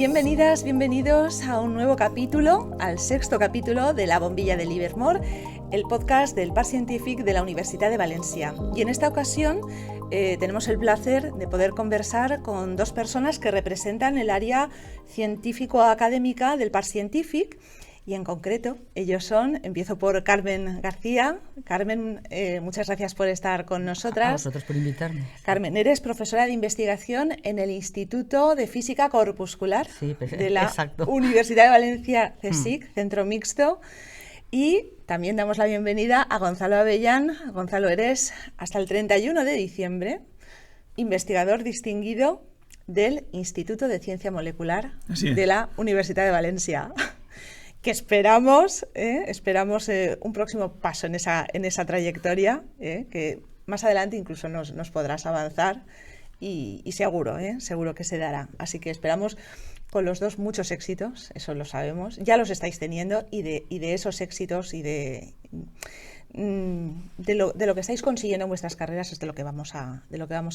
Bienvenidas, bienvenidos a un nuevo capítulo, al sexto capítulo de La Bombilla de Livermore, el podcast del Parc Científic de la Universitat de Valencia. Y en esta ocasión tenemos el placer de poder conversar con dos personas que representan el área científico-académica del Parc Científic. Y en concreto, ellos son, empiezo por Carmen García. Carmen, muchas gracias por estar con nosotras. A vosotros por invitarme. Carmen, eres profesora de investigación en el Instituto de Física Corpuscular de la Universidad de Valencia, CSIC, Centro Mixto. Y también damos la bienvenida a Gonzalo Avellán. Gonzalo, eres hasta el 31 de diciembre investigador distinguido del Instituto de Ciencia Molecular de la Universidad de Valencia. Que esperamos un próximo paso en esa trayectoria, que más adelante incluso nos podrás avanzar y seguro que se dará. Así que esperamos con los dos muchos éxitos, eso lo sabemos, ya los estáis teniendo y de esos éxitos y de lo que estáis consiguiendo en vuestras carreras es de lo que vamos a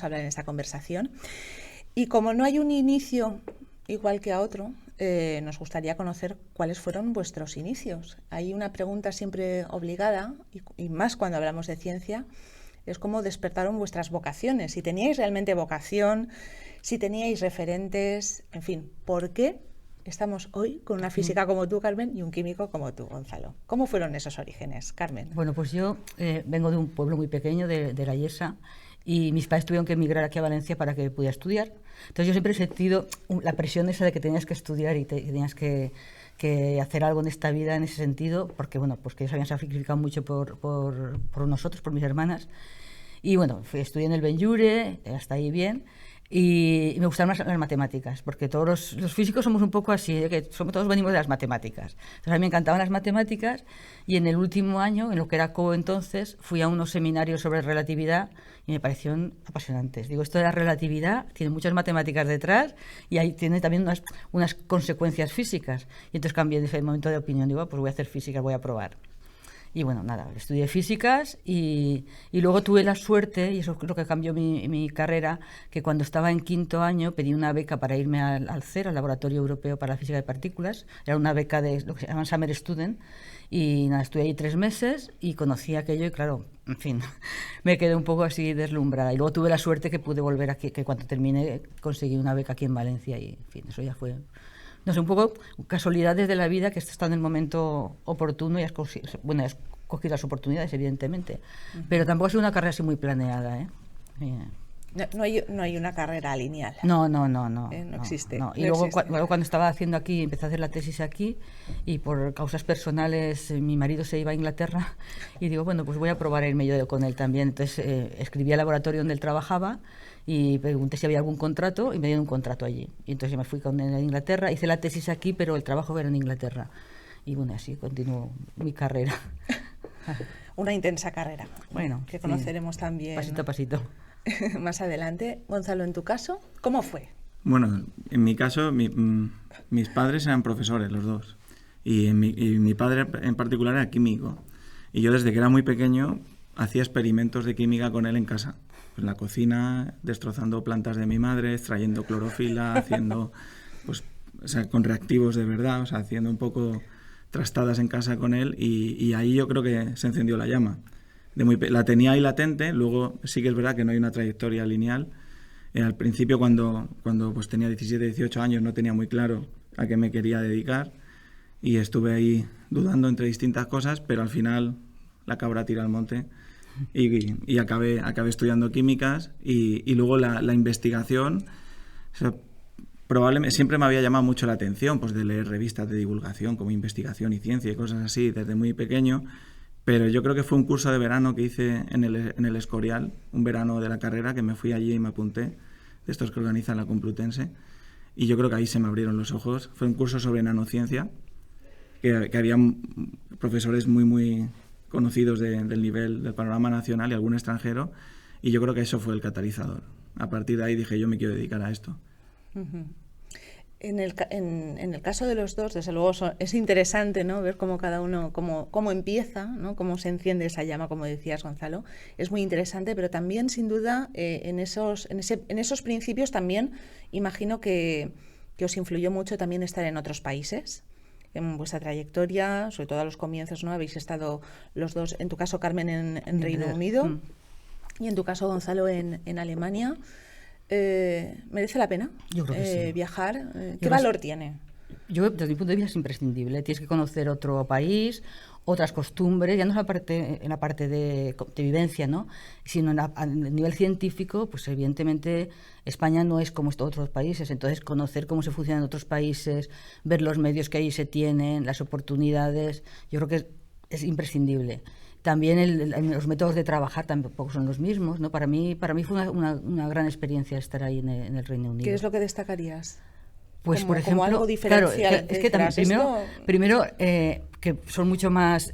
hablar en esta conversación. Y como no hay un inicio igual que a otro, nos gustaría conocer cuáles fueron vuestros inicios. Hay una pregunta siempre obligada, y más cuando hablamos de ciencia, es cómo despertaron vuestras vocaciones. Si teníais realmente vocación, si teníais referentes, en fin, ¿por qué estamos hoy con una física como tú, Carmen, y un químico como tú, Gonzalo? ¿Cómo fueron esos orígenes, Carmen? Bueno, pues yo vengo de un pueblo muy pequeño, de La Yesa, y mis padres tuvieron que emigrar aquí a Valencia para que pudiera estudiar. Entonces yo siempre he sentido la presión esa de que tenías que estudiar y tenías que hacer algo en esta vida en ese sentido, porque bueno, pues que ellos habían sacrificado mucho por nosotros, por mis hermanas. Y bueno, estudié en el Benlliure, hasta ahí bien. Y me gustaron más las matemáticas, porque todos los físicos somos un poco así, que todos venimos de las matemáticas. Entonces a mí me encantaban las matemáticas y en el último año, en lo que era CO entonces, fui a unos seminarios sobre relatividad y me parecieron apasionantes. Digo, esto de la relatividad tiene muchas matemáticas detrás y ahí tiene también unas consecuencias físicas. Y entonces cambié de ese momento de opinión, digo, pues voy a hacer físicas, voy a probar. Y bueno, nada, estudié físicas y luego tuve la suerte, y eso es lo que cambió mi carrera, que cuando estaba en quinto año pedí una beca para irme al CER, al Laboratorio Europeo para la Física de Partículas. Era una beca de lo que se llama Summer Student. Y nada, estuve ahí 3 meses y conocí aquello y claro, en fin, me quedé un poco así deslumbrada. Y luego tuve la suerte que pude volver aquí, que cuando terminé conseguí una beca aquí en Valencia y en fin, eso ya fue... No sé, un poco casualidades de la vida que estás en el momento oportuno y has cogido las oportunidades, evidentemente. Pero tampoco ha sido una carrera así muy planeada, ¿eh? No hay una carrera lineal. No. No existe. No. Y luego cuando estaba haciendo aquí, empecé a hacer la tesis aquí y por causas personales mi marido se iba a Inglaterra y digo, bueno, pues voy a probar a irme yo con él también. Entonces escribí al laboratorio donde él trabajaba y pregunté si había algún contrato y me dieron un contrato allí. Y entonces me fui con él a Inglaterra, hice la tesis aquí, pero el trabajo era en Inglaterra. Y bueno, así continuó mi carrera. Una intensa carrera, bueno, que conoceremos también pasito a pasito. Más adelante. Gonzalo, en tu caso, ¿cómo fue? Bueno, en mi caso, mis padres eran profesores, los dos. Y mi padre en particular era químico. Y yo desde que era muy pequeño hacía experimentos de química con él en casa. En la cocina, destrozando plantas de mi madre, extrayendo clorofila, haciendo, con reactivos de verdad, haciendo un poco trastadas en casa con él. Y ahí yo creo que se encendió la llama. La tenía ahí latente, luego sí que es verdad que no hay una trayectoria lineal. Al principio, cuando pues tenía 17, 18 años, no tenía muy claro a qué me quería dedicar y estuve ahí dudando entre distintas cosas, pero al final la cabra tira al monte y acabé estudiando químicas y luego la investigación. Probablemente siempre me había llamado mucho la atención pues de leer revistas de divulgación como Investigación y Ciencia y cosas así desde muy pequeño. Pero yo creo que fue un curso de verano que hice en el Escorial, un verano de la carrera, que me fui allí y me apunté, de estos que organizan la Complutense, y yo creo que ahí se me abrieron los ojos. Fue un curso sobre nanociencia, que había profesores muy, muy conocidos del nivel del panorama nacional y algún extranjero, y yo creo que eso fue el catalizador. A partir de ahí dije, yo me quiero dedicar a esto. Uh-huh. En el caso de los dos, desde luego, es interesante, ¿no?, ver cómo cada uno, cómo empieza, ¿no?, cómo se enciende esa llama, como decías, Gonzalo. Es muy interesante, pero también, sin duda, en esos principios también imagino que que os influyó mucho también estar en otros países? En vuestra trayectoria, sobre todo a los comienzos, ¿no? Habéis estado los dos, en tu caso, Carmen, en Reino Unido, y en tu caso, Gonzalo, en Alemania. ¿Merece la pena viajar? ¿Qué valor tiene? Yo, desde mi punto de vista, es imprescindible. Tienes que conocer otro país, otras costumbres, ya no es en la parte de vivencia, ¿no? Sino a nivel científico, pues evidentemente España no es como otros países, entonces conocer cómo se funciona en otros países, ver los medios que ahí se tienen, las oportunidades, yo creo que es imprescindible. También los métodos de trabajar tampoco son los mismos, ¿no? Para mí fue una gran experiencia estar ahí en el Reino Unido. ¿Qué es lo que destacarías? Pues, por ejemplo, como algo diferencial. Claro, es que también, primero que son mucho más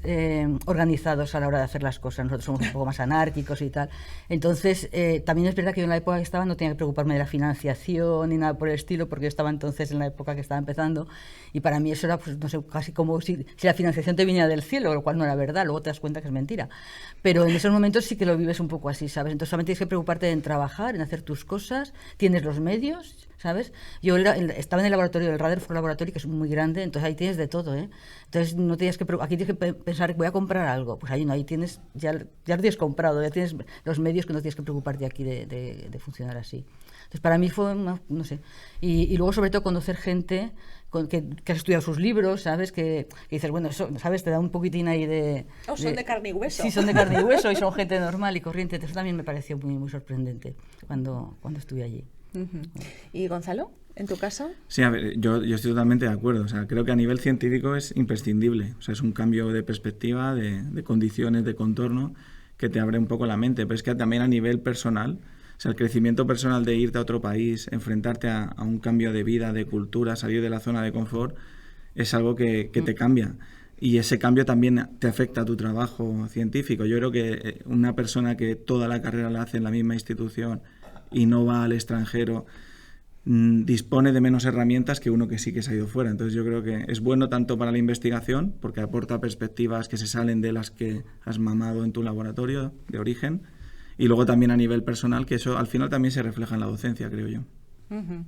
organizados a la hora de hacer las cosas. Nosotros somos un poco más anárquicos y tal. Entonces, también es verdad que yo en la época que estaba no tenía que preocuparme de la financiación ni nada por el estilo, porque yo estaba entonces en la época que estaba empezando, y para mí eso era, pues no sé, casi como si la financiación te viniera del cielo, lo cual no era verdad, luego te das cuenta que es mentira. Pero en esos momentos sí que lo vives un poco así, ¿sabes? Entonces solamente tienes que preocuparte en trabajar, en hacer tus cosas, tienes los medios, ¿sabes? Yo estaba en el laboratorio del Rutherford Laboratory, que es muy grande, entonces ahí tienes de todo, ¿eh? Entonces no tienes que aquí tienes que pensar, voy a comprar algo, pues ahí no, ahí tienes, ya lo tienes comprado, ya tienes los medios que no tienes que preocuparte aquí de funcionar así. Entonces para mí fue, no sé, y luego sobre todo conocer gente que has estudiado sus libros, ¿sabes? Que dices, bueno, eso, ¿sabes? Te da un poquitín ahí de... son de carne y hueso. Sí, son de carne y hueso y son gente normal y corriente. Eso también me pareció muy, muy sorprendente cuando estuve allí. Uh-huh. ¿Y Gonzalo, en tu caso? Sí, a ver, yo estoy totalmente de acuerdo. O sea, creo que a nivel científico es imprescindible. O sea, es un cambio de perspectiva, de condiciones, de contorno, que te abre un poco la mente. Pero es que también a nivel personal, o sea, el crecimiento personal de irte a otro país, enfrentarte a un cambio de vida, de cultura, salir de la zona de confort, es algo que te cambia. Y ese cambio también te afecta a tu trabajo científico. Yo creo que una persona que toda la carrera la hace en la misma institución y no va al extranjero, dispone de menos herramientas que uno que sí que se ha ido fuera. Entonces yo creo que es bueno tanto para la investigación, porque aporta perspectivas que se salen de las que has mamado en tu laboratorio de origen, y luego también a nivel personal, que eso al final también se refleja en la docencia, creo yo. Uh-huh.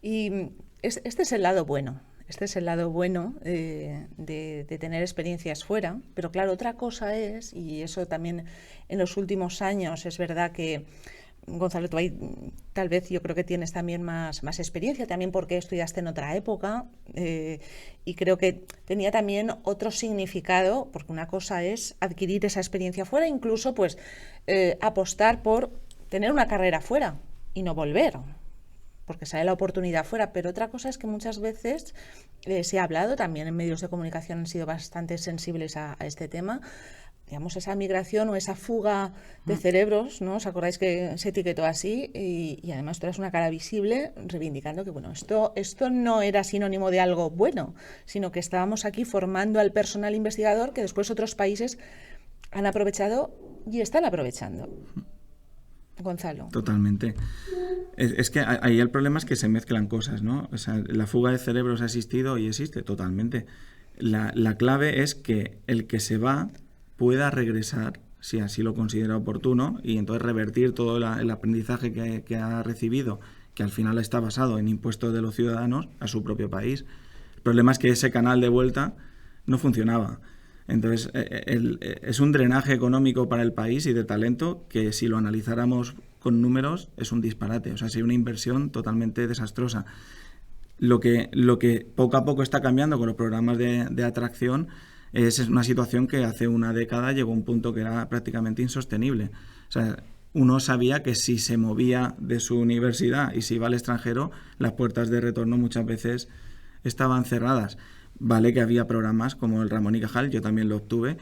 Y este es el lado bueno. Este es el lado bueno de tener experiencias fuera, pero claro, otra cosa es, y eso también en los últimos años es verdad que, Gonzalo, tú ahí tal vez yo creo que tienes también más experiencia, también porque estudiaste en otra época, y creo que tenía también otro significado, porque una cosa es adquirir esa experiencia fuera, incluso pues apostar por tener una carrera fuera y no volver, porque sale la oportunidad fuera, pero otra cosa es que muchas veces se ha hablado, también en medios de comunicación han sido bastante sensibles a este tema, digamos, esa migración o esa fuga de cerebros, ¿no? ¿Os acordáis que se etiquetó así? Y además tú eras una cara visible reivindicando que, bueno, esto no era sinónimo de algo bueno, sino que estábamos aquí formando al personal investigador que después otros países han aprovechado y están aprovechando. Gonzalo. Totalmente. Es que ahí el problema es que se mezclan cosas, ¿no? O sea, la fuga de cerebros ha existido y existe totalmente. La clave es que el que se va pueda regresar, si así lo considera oportuno, y entonces revertir todo el aprendizaje que ha recibido, que al final está basado en impuestos de los ciudadanos, a su propio país. El problema es que ese canal de vuelta no funcionaba. Entonces, es un drenaje económico para el país y de talento que, si lo analizáramos con números, es un disparate. O sea, sería una inversión totalmente desastrosa. Lo que poco a poco está cambiando con los programas de atracción es una situación que hace una década llegó a un punto que era prácticamente insostenible. O sea, uno sabía que si se movía de su universidad y se iba al extranjero, las puertas de retorno muchas veces estaban cerradas. Vale que había programas como el Ramón y Cajal, yo también lo obtuve,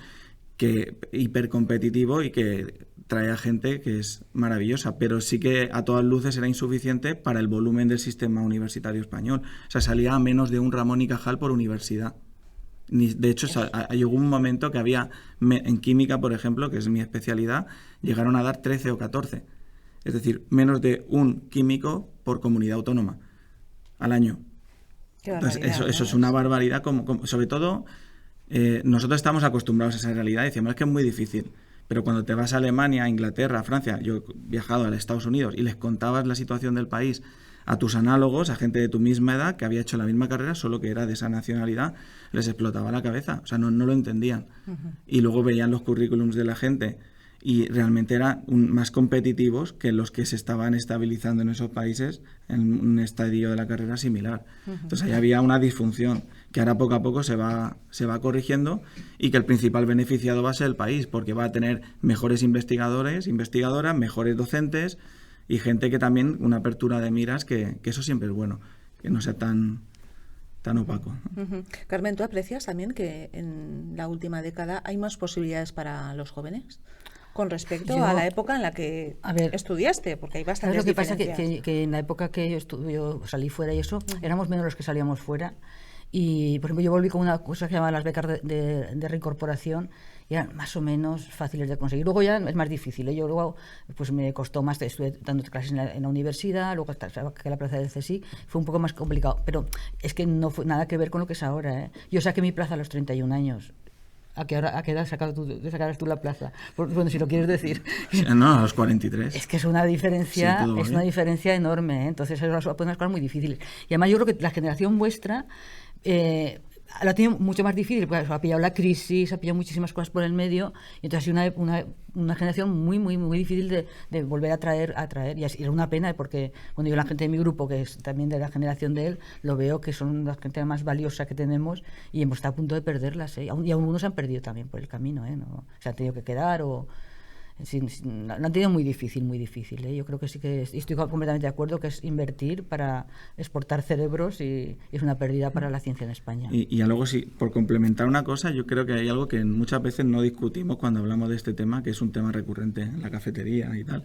que hipercompetitivo y que traía gente que es maravillosa, pero sí que a todas luces era insuficiente para el volumen del sistema universitario español. O sea, salía a menos de un Ramón y Cajal por universidad. De hecho, llegó un momento que había, en química, por ejemplo, que es mi especialidad, llegaron a dar 13 o 14. Es decir, menos de un químico por comunidad autónoma al año. Entonces, eso es una barbaridad, sobre todo nosotros estamos acostumbrados a esa realidad y decimos, es que es muy difícil, pero cuando te vas a Alemania, a Inglaterra, a Francia, yo he viajado a Estados Unidos y les contabas la situación del país a tus análogos, a gente de tu misma edad que había hecho la misma carrera, solo que era de esa nacionalidad, les explotaba la cabeza, o sea, no lo entendían. Y luego veían los currículums de la gente y realmente eran más competitivos que los que se estaban estabilizando en esos países en un estadio de la carrera similar. Entonces ahí había una disfunción que ahora poco a poco se va corrigiendo, y que el principal beneficiado va a ser el país, porque va a tener mejores investigadores, investigadoras, mejores docentes y gente que también, una apertura de miras, que eso siempre es bueno, que no sea tan opaco. Carmen, ¿tú aprecias también que en la última década hay más posibilidades para los jóvenes con respecto a la época en la que estudiaste? Porque hay bastantes diferencias. Lo que pasa que en la época que yo salí fuera y eso, éramos menos los que salíamos fuera. Y, por ejemplo, yo volví con una cosa que llamaban las becas de reincorporación, y eran más o menos fáciles de conseguir. Luego ya es más difícil, ¿eh? Yo luego pues me costó más, estuve dando clases en la universidad, luego que la plaza del CSIC, fue un poco más complicado. Pero es que no fue nada que ver con lo que es ahora, ¿eh? Yo saqué mi plaza a los 31 años. ¿A qué edad sacarás tú la plaza? Bueno, si lo quieres decir. No, a los 43. Es que es una diferencia, sí, una diferencia enorme, ¿eh? Entonces eso va a poner unas cosas muy difíciles. Y además yo creo que la generación vuestra lo tiene mucho más difícil, porque ha pillado la crisis, ha pillado muchísimas cosas por el medio, y entonces ha sido una generación muy, muy, muy difícil de volver a traer. Y era una pena, porque cuando yo la gente de mi grupo, que es también de la generación de él, lo veo que son la gente más valiosa que tenemos, y hemos estado a punto de perderlas, ¿eh? Y aún algunos se han perdido también por el camino, ¿eh? No, se han tenido que quedar lo han tenido muy difícil, ¿eh? Yo creo que sí que estoy completamente de acuerdo que es invertir para exportar cerebros, y es una pérdida para la ciencia en España. Y luego, sí, por complementar una cosa, yo creo que hay algo que muchas veces no discutimos cuando hablamos de este tema, que es un tema recurrente en la cafetería y tal.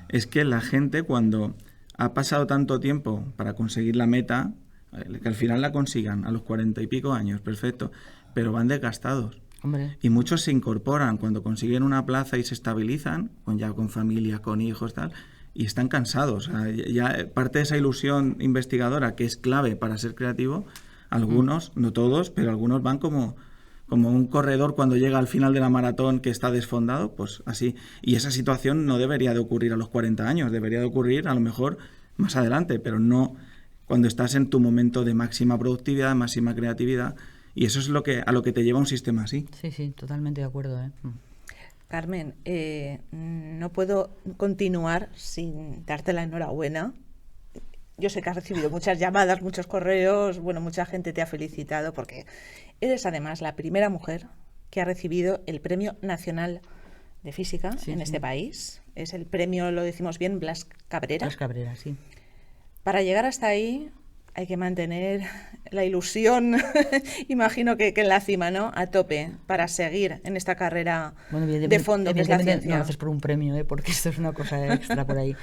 Es que la gente, cuando ha pasado tanto tiempo para conseguir la meta, que al final la consigan a los 40 y pico años, perfecto, pero van desgastados. Hombre. Y muchos se incorporan cuando consiguen una plaza y se estabilizan, ya con familia, con hijos, tal, y están cansados. O sea, ya parte de esa ilusión investigadora, que es clave para ser creativo, algunos, no todos, pero algunos van como un corredor cuando llega al final de la maratón que está desfondado, pues así. Y esa situación no debería de ocurrir a los 40 años, debería de ocurrir a lo mejor más adelante, pero no cuando estás en tu momento de máxima productividad, máxima creatividad. Y eso es a lo que te lleva un sistema así. Sí, totalmente de acuerdo, ¿eh? Carmen, no puedo continuar sin darte la enhorabuena. Yo sé que has recibido muchas llamadas, muchos correos, mucha gente te ha felicitado, porque eres además la primera mujer que ha recibido el Premio Nacional de Física en este país. Es el premio, lo decimos bien, Blas Cabrera. Blas Cabrera, sí. Para llegar hasta ahí hay que mantener la ilusión, imagino que en la cima, ¿no? A tope, para seguir en esta carrera de fondo que es la ciencia. No lo haces por un premio, porque esto es una cosa extra por ahí.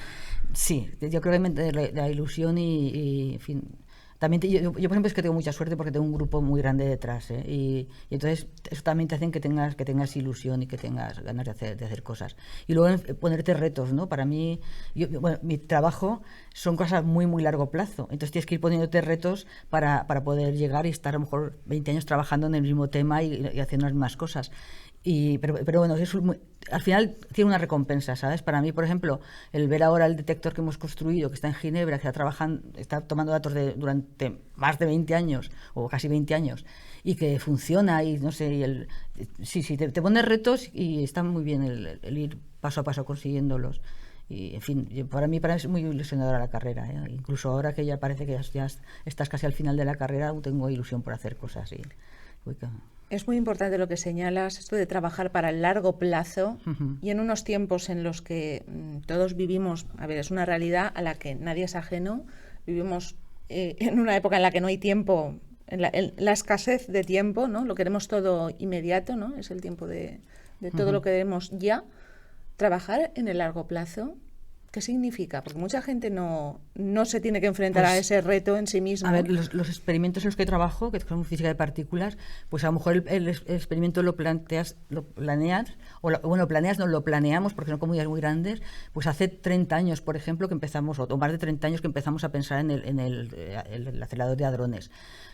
Sí, yo creo que la ilusión y en fin. También yo, por ejemplo, es que tengo mucha suerte porque tengo un grupo muy grande detrás, ¿eh? Y entonces eso también te hacen que tengas ilusión y que tengas ganas de hacer cosas. Y luego ponerte retos, ¿no? Para mí, mi trabajo son cosas muy, muy largo plazo. Entonces tienes que ir poniéndote retos para poder llegar y estar a lo mejor 20 años trabajando en el mismo tema y haciendo las mismas cosas. Pero bueno, al final tiene una recompensa, ¿sabes? Para mí, por ejemplo, el ver ahora el detector que hemos construido, que está en Ginebra, que está tomando datos durante más de 20 años, o casi 20 años, y que funciona, y no sé, te pones retos, y está muy bien el ir paso a paso consiguiéndolos. Y, en fin, para mí es muy ilusionadora la carrera, ¿eh? Incluso ahora que ya parece que ya estás casi al final de la carrera, aún tengo ilusión por hacer cosas. Es muy importante lo que señalas, esto de trabajar para el largo plazo, y en unos tiempos en los que todos vivimos, es una realidad a la que nadie es ajeno, vivimos en una época en la que no hay tiempo, en la escasez de tiempo, ¿no? Lo queremos todo inmediato, ¿no? Es el tiempo de todo lo que queremos ya. Trabajar en el largo plazo, ¿qué significa? Porque mucha gente no se tiene que enfrentar a ese reto en sí mismo. A ver, los experimentos en los que trabajo, que son física de partículas, pues a lo mejor el experimento lo planeamos, lo planeamos, porque son comunidades muy grandes, pues hace 30 años, por ejemplo, que empezamos, o más de 30 años que empezamos a pensar en el acelerador de hadrones.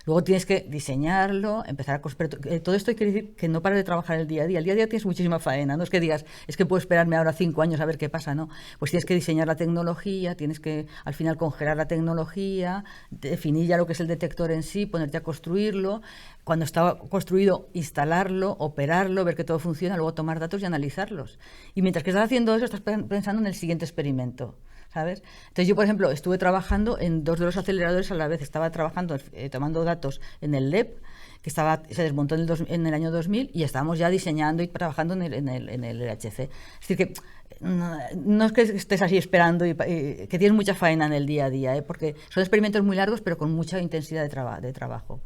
Luego tienes que diseñarlo, empezar a construir. Todo esto quiere decir que no pares de trabajar el día a día. El día a día tienes muchísima faena. No es que digas, es que puedo esperarme ahora 5 años a ver qué pasa, ¿no? Pues tienes que diseñar la tecnología, tienes que al final congelar la tecnología, definir ya lo que es el detector en sí, ponerte a construirlo, cuando está construido instalarlo, operarlo, ver que todo funciona, luego tomar datos y analizarlos. Y mientras que estás haciendo eso, estás pensando en el siguiente experimento, ¿sabes? Entonces yo, por ejemplo, estuve trabajando en 2 de los aceleradores a la vez. Estaba trabajando, tomando datos en el LEP, que se desmontó en el año 2000, y estábamos ya diseñando y trabajando en el LHC. Es decir, que no es que estés así esperando y que tienes mucha faena en el día a día, porque son experimentos muy largos, pero con mucha intensidad de trabajo.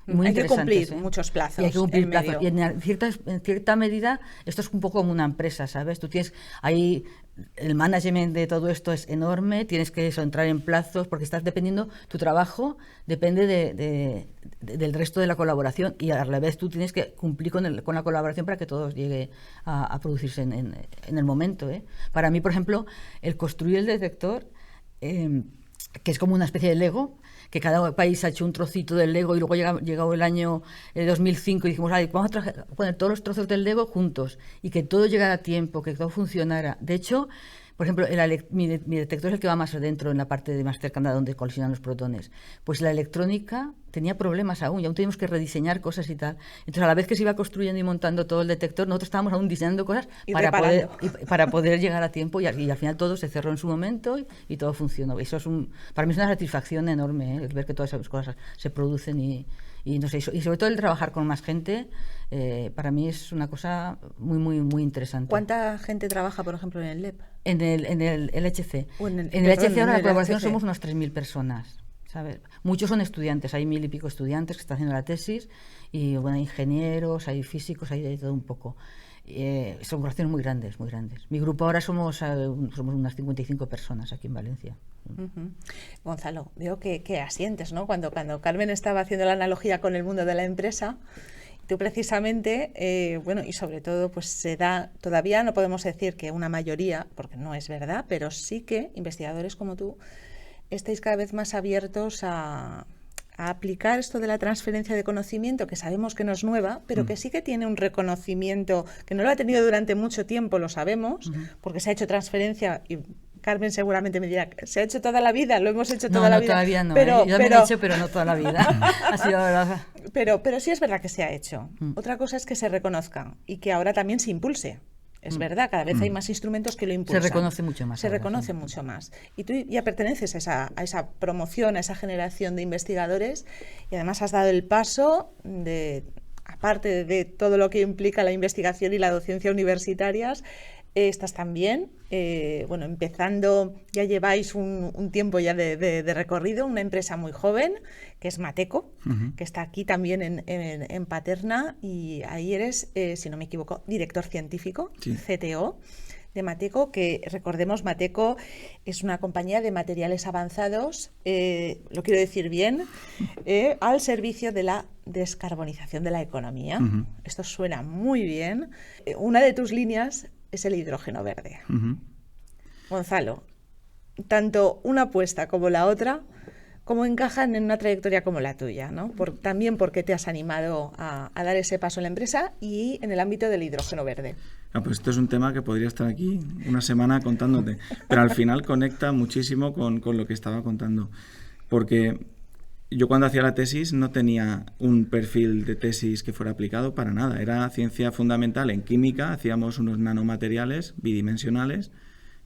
Muy hay que cumplir muchos plazos. Y hay que cumplir plazos. Y en cierta medida, esto es un poco como una empresa, ¿sabes? Tú tienes ahí, el management de todo esto es enorme, tienes que entrar en plazos, porque estás dependiendo, tu trabajo depende del resto de la colaboración, y a la vez tú tienes que cumplir con la colaboración para que todo llegue a producirse en el momento, ¿eh? Para mí, por ejemplo, el construir el detector, que es como una especie de Lego, que cada país ha hecho un trocito del Lego, y luego llegó el año 2005 y dijimos, vamos a poner todos los trozos del Lego juntos y que todo llegara a tiempo, que todo funcionara. De hecho, por ejemplo, mi detector es el que va más adentro, en la parte más cercana donde colisionan los protones. Pues la electrónica tenía problemas aún, y aún teníamos que rediseñar cosas y tal. Entonces, a la vez que se iba construyendo y montando todo el detector, nosotros estábamos aún diseñando cosas para poder llegar a tiempo, y al final todo se cerró en su momento y todo funcionó. Eso para mí es una satisfacción enorme, ¿eh? Ver que todas esas cosas se producen y no sé, y sobre todo el trabajar con más gente, para mí es una cosa muy, muy, muy interesante. ¿Cuánta gente trabaja, por ejemplo, en el LEP? En el LHC. En el LHC ahora la colaboración somos unas 3.000 personas, ¿sabes? Muchos son estudiantes, hay 1.000 y pico estudiantes que están haciendo la tesis, y bueno, hay ingenieros, hay físicos, hay de todo un poco. Son colaboraciones muy grandes, muy grandes. Mi grupo ahora somos unas 55 personas aquí en Valencia. Uh-huh. Gonzalo, veo que asientes, ¿no? Cuando Carmen estaba haciendo la analogía con el mundo de la empresa, tú precisamente, bueno, y sobre todo, pues se da, todavía no podemos decir que una mayoría, porque no es verdad, pero sí que investigadores como tú estáis cada vez más abiertos a aplicar esto de la transferencia de conocimiento, que sabemos que no es nueva, pero que sí que tiene un reconocimiento, que no lo ha tenido durante mucho tiempo, lo sabemos, porque se ha hecho transferencia, y Carmen seguramente me dirá, se ha hecho toda la vida, lo hemos hecho toda la vida. Todavía no, yo también he hecho, pero no toda la vida. Ha sido verdad. Pero sí es verdad que se ha hecho. Otra cosa es que se reconozca y que ahora también se impulse. Es verdad, cada vez hay más instrumentos que lo impulsan. Se reconoce mucho más. Se reconoce mucho más. Y tú ya perteneces a esa promoción, a esa generación de investigadores, y además has dado el paso aparte de todo lo que implica la investigación y la docencia universitarias, estás también, bueno, empezando, ya lleváis un tiempo ya de recorrido, una empresa muy joven, que es Mateco, que está aquí también en Paterna, y ahí eres, si no me equivoco, director científico, sí. CTO de Mateco, que recordemos, Mateco es una compañía de materiales avanzados, lo quiero decir bien, al servicio de la descarbonización de la economía. Esto suena muy bien. Una de tus líneas es el hidrógeno verde. Gonzalo, tanto una apuesta como la otra, ¿cómo encajan en una trayectoria como la tuya, ¿no? También porque te has animado a dar ese paso en la empresa y en el ámbito del hidrógeno verde. Pues esto es un tema que podría estar aquí una semana contándote, pero al final conecta muchísimo con lo que estaba contando, porque yo cuando hacía la tesis no tenía un perfil de tesis que fuera aplicado para nada. Era ciencia fundamental en química, hacíamos unos nanomateriales bidimensionales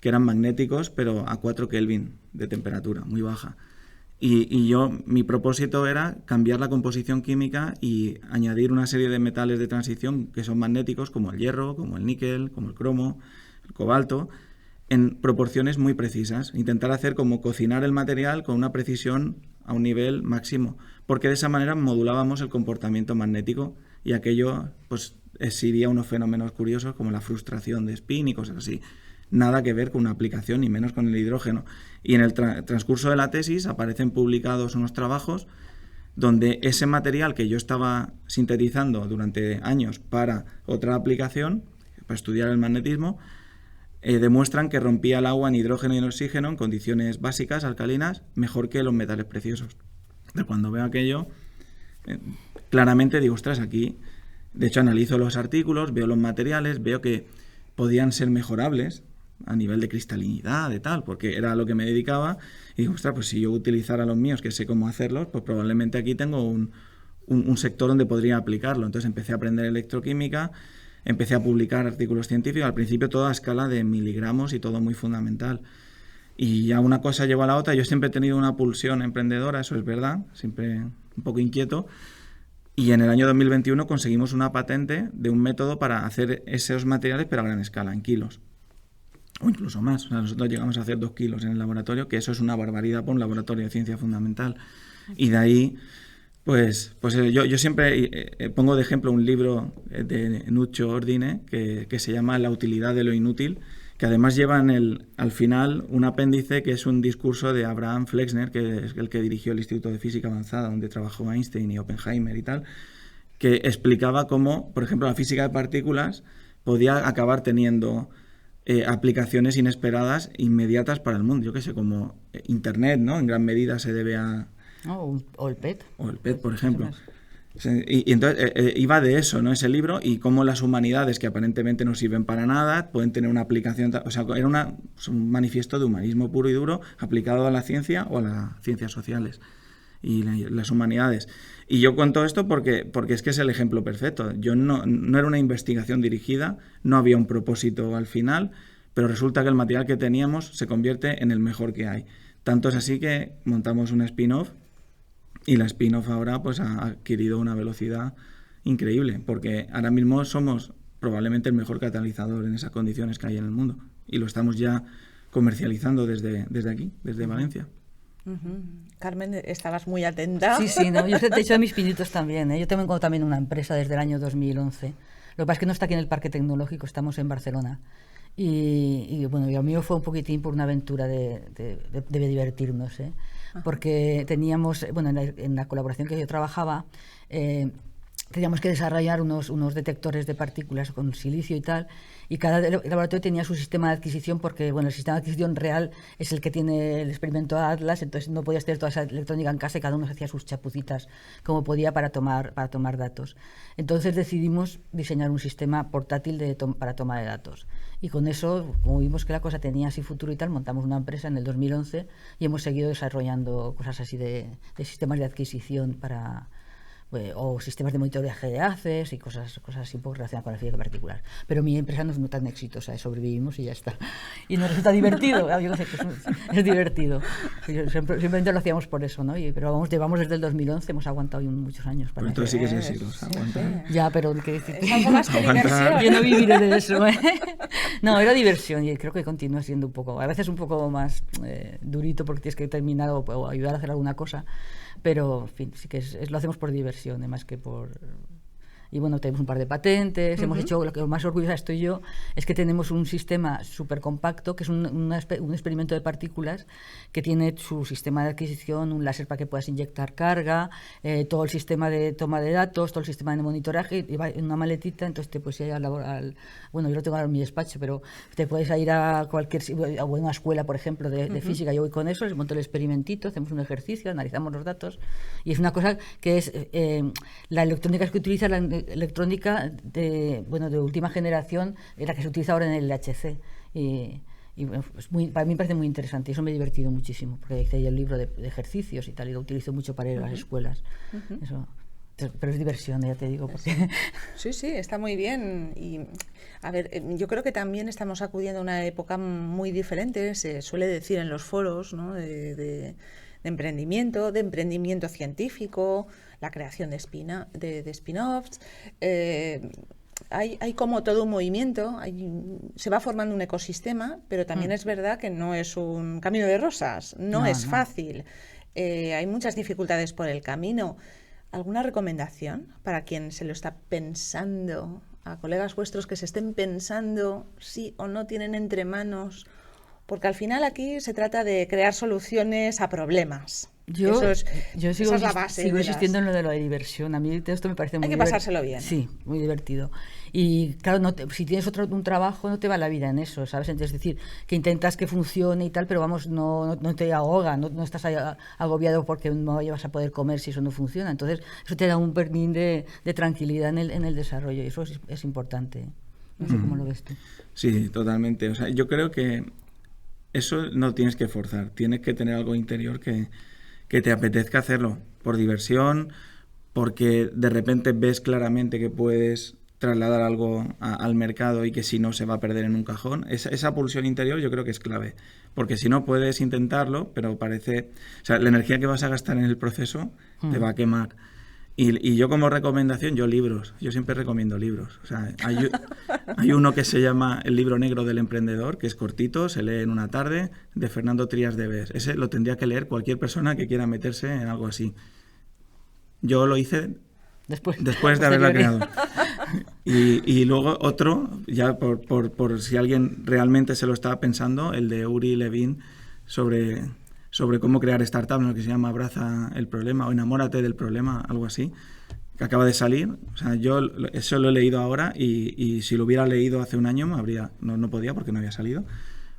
que eran magnéticos, pero a 4 Kelvin de temperatura, muy baja. Y mi propósito era cambiar la composición química y añadir una serie de metales de transición que son magnéticos, como el hierro, como el níquel, como el cromo, el cobalto, en proporciones muy precisas. Intentar hacer como cocinar el material con una precisión a un nivel máximo, porque de esa manera modulábamos el comportamiento magnético, y aquello pues exhibía unos fenómenos curiosos como la frustración de spin y cosas así. Nada que ver con una aplicación, ni menos con el hidrógeno. Y en el transcurso de la tesis aparecen publicados unos trabajos donde ese material que yo estaba sintetizando durante años para otra aplicación, para estudiar el magnetismo, demuestran que rompía el agua en hidrógeno y en oxígeno en condiciones básicas, alcalinas, mejor que los metales preciosos. Entonces, cuando veo aquello, claramente digo, ostras, aquí, de hecho analizo los artículos, veo los materiales, veo que podían ser mejorables, a nivel de cristalinidad, de tal, porque era a lo que me dedicaba. Y digo, ostras, pues si yo utilizara los míos, que sé cómo hacerlos, pues probablemente aquí tengo un sector donde podría aplicarlo. Entonces empecé a aprender electroquímica, empecé a publicar artículos científicos, al principio todo a escala de miligramos y todo muy fundamental. Y ya una cosa llevó a la otra. Yo siempre he tenido una pulsión emprendedora, eso es verdad, siempre un poco inquieto. Y en el año 2021 conseguimos una patente de un método para hacer esos materiales, pero a gran escala, en kilos. O incluso más. O sea, nosotros llegamos a hacer 2 kilos en el laboratorio, que eso es una barbaridad para un laboratorio de ciencia fundamental. Y de ahí, pues yo siempre pongo de ejemplo un libro de Nuccio Ordine que se llama La utilidad de lo inútil, que además lleva al final un apéndice que es un discurso de Abraham Flexner, que es el que dirigió el Instituto de Física Avanzada, donde trabajó Einstein y Oppenheimer y tal, que explicaba cómo, por ejemplo, la física de partículas podía acabar teniendo aplicaciones inesperadas, inmediatas para el mundo. Yo qué sé, como Internet, ¿no? En gran medida se debe a... O el PET. O el PET, por ejemplo. Y entonces iba de eso, ¿no? Ese libro, y cómo las humanidades, que aparentemente no sirven para nada, pueden tener una aplicación. O sea, era un manifiesto de humanismo puro y duro aplicado a la ciencia o a las ciencias sociales y las humanidades. Y yo cuento esto porque es que es el ejemplo perfecto. Yo no era una investigación dirigida, no había un propósito al final, pero resulta que el material que teníamos se convierte en el mejor que hay. Tanto es así que montamos una spin-off. Y la spin-off ahora pues ha adquirido una velocidad increíble, porque ahora mismo somos probablemente el mejor catalizador en esas condiciones que hay en el mundo. Y lo estamos ya comercializando desde aquí, desde Valencia. Carmen, estabas muy atenta. Sí, no, yo te he hecho mis pinitos también. Yo tengo también una empresa desde el año 2011. Lo que pasa es que no está aquí en el Parque Tecnológico, estamos en Barcelona. Y bueno, y lo mío fue un poquitín por una aventura de divertirnos, porque teníamos, bueno, en la colaboración que yo trabajaba, teníamos que desarrollar unos detectores de partículas con silicio y tal, y cada laboratorio tenía su sistema de adquisición, porque bueno, el sistema de adquisición real es el que tiene el experimento Atlas, entonces no podías tener toda esa electrónica en casa y cada uno se hacía sus chapucitas como podía para tomar datos. Entonces decidimos diseñar un sistema portátil para toma de datos. Y con eso, como vimos que la cosa tenía así futuro y tal, montamos una empresa en el 2011 y hemos seguido desarrollando cosas así de sistemas de adquisición o sistemas de monitoreaje de haces y cosas así un poco relacionadas con la física particular. Pero mi empresa no es tan exitosa, sobrevivimos y ya está. Y nos resulta divertido, yo no sé, es divertido. Simplemente lo hacíamos por eso, ¿no? Pero vamos, llevamos desde el 2011, hemos aguantado muchos años. Pero entonces sí que es exitosa, aguantar. Ya, pero es algo más que diversión. Yo no viviré de eso, No, era diversión y creo que continúa siendo un poco, a veces un poco más durito porque tienes que terminar o ayudar a hacer alguna cosa. Pero, en fin, sí que lo hacemos por diversión, más que por... Y bueno, tenemos un par de patentes, hemos hecho, lo que más orgullosa estoy yo, es que tenemos un sistema súper compacto, que es un experimento de partículas, que tiene su sistema de adquisición, un láser para que puedas inyectar carga, todo el sistema de toma de datos, todo el sistema de monitoraje, y va en una maletita, entonces te puedes ir bueno, yo lo tengo ahora en mi despacho, pero te puedes ir a una escuela, por ejemplo, de física, yo voy con eso, les monto el experimentito, hacemos un ejercicio, analizamos los datos, y es una cosa que es la electrónica que utiliza electrónica de última generación, la que se utiliza ahora en el LHC. Y bueno, para mí me parece muy interesante y eso me he divertido muchísimo, porque hice ahí el libro de ejercicios y tal, y lo utilizo mucho para ir a las escuelas. Eso. Pero es diversión, ya te digo. Porque... Sí, está muy bien. Y, a ver, yo creo que también estamos acudiendo a una época muy diferente, se suele decir en los foros, ¿no? de emprendimiento científico, la creación de spin-offs. Hay como todo un movimiento, se va formando un ecosistema, pero también es verdad que no es un camino de rosas, no es fácil. Hay muchas dificultades por el camino. ¿Alguna recomendación para quien se lo está pensando, a colegas vuestros que se estén pensando sí o no tienen entre Porque al final aquí se trata de crear soluciones a problemas. Yo sigo es la base. Sigo insistiendo en lo de la diversión. A mí esto me parece muy divertido. Hay que pasárselo bien. Sí, muy divertido. Y claro, si tienes un trabajo, no te va la vida en eso, ¿sabes? Entonces, es decir, que intentas que funcione y tal, pero vamos, no te ahoga, no estás agobiado porque no vas a poder comer si eso no funciona. Entonces, eso te da un pernín de tranquilidad en el desarrollo y eso es importante. No sé cómo lo ves tú. Sí, totalmente. O sea, yo creo que eso no tienes que forzar. Tienes que tener algo interior que te apetezca hacerlo por diversión, porque de repente ves claramente que puedes trasladar algo al mercado y que si no se va a perder en un cajón. Esa pulsión interior yo creo que es clave, porque si no puedes intentarlo, pero parece... O sea, la energía que vas a gastar en el proceso te va a quemar. Y yo como recomendación, libros. Yo siempre recomiendo libros. O sea, hay uno que se llama El libro negro del emprendedor, que es cortito, se lee en una tarde, de Fernando Trías de Bes. Ese lo tendría que leer cualquier persona que quiera meterse en algo así. Yo lo hice después de haberla creado. Y luego otro, ya por si alguien realmente se lo estaba pensando, el de Uri Levin sobre cómo crear startups, lo que se llama Abraza el problema o Enamórate del problema, algo así, que acaba de salir. O sea, yo eso lo he leído ahora y si lo hubiera leído hace un año no podía porque no había salido,